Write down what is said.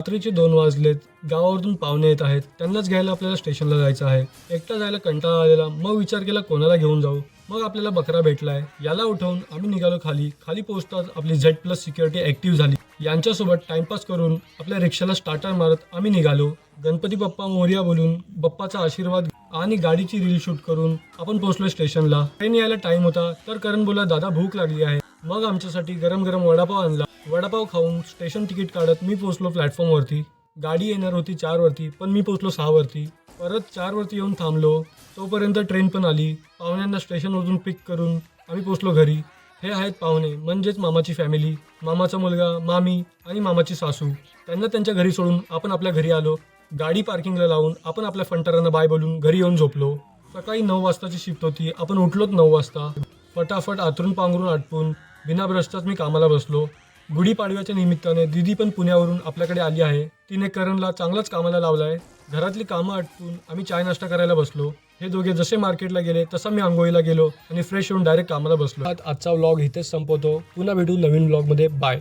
रात्रीचे 2 वाजलेत. गावावरून पाहुणे येत आहेत. त्यांनाच घ्यायला आपल्याला स्टेशनला जायचं आहे. एकटा जायला कंटाळा आलेला. मग विचार केला कोणाला घेऊन जाऊ. मग आपल्याला बकरा भेटलाय. याला उठवून आम्ही निघालो खाली. खाली पोहोचताच आपली Z+ सिक्युरिटी ॲक्टिव्ह झाली. यांच्यासोबत टाइमपास करून आपल्या रिक्षाला स्टार्टर मारत आम्ही निघालो. गणपती बाप्पा मोरया बोलून बाप्पाचा आशीर्वाद आणि गाडीची रील शूट करून आपण पोहोचलो स्टेशनला. ट्रेन यायला टाइम होता तर करण बोला दादा भूक लागली आहे. मग आमच्यासाठी गरम गरम वडापाव आणला. वडापाव खाऊन स्टेशन तिकीट काढत मी पोहोचलो प्लॅटफॉर्मवरती. गाडी येणार होती 4 वरती पण मी पोहोचलो 6 वरती. परत 4 वरती येऊन थांबलो. तोपर्यंत ट्रेन पण आली. पाहुण्यांना स्टेशनवरून पिक करून आम्ही पोहोचलो घरी. हे आहेत पाहुणे म्हणजेच मामाची फॅमिली. मामाचा मुलगा, मामी आणि मामाची सासू. त्यांना त्यांच्या घरी सोडून आपण आपल्या घरी आलो. गाडी पार्किंगला लावून आपण आपल्या फंटारांना बाय बोलून घरी येऊन झोपलो. सकाळी 9 वाजताची शिफ्ट होती. आपण उठलोत 9 वाजता. फटाफट आतरून पांघरून आटपून बिना ब्रशचाच मी कामाला बसलो. गुढीपाडव्याच्या निमित्ताने दीदी पण पुण्यावरून आपल्याकडे आली आहे. तिने करणला चांगलाच कामाला लावला आहे. घरातली कामं आटपून आम्ही चाय नाश्ता करायला बसलो. हे दोघे जसे मार्केटला गेले तसा मी आंघोळीला गेलो आणि फ्रेश होऊन डायरेक्ट कामाला बसलो. आजचा व्लॉग इथेच संपवतो. पुन्हा भेटू नवीन व्लॉगमध्ये. बाय.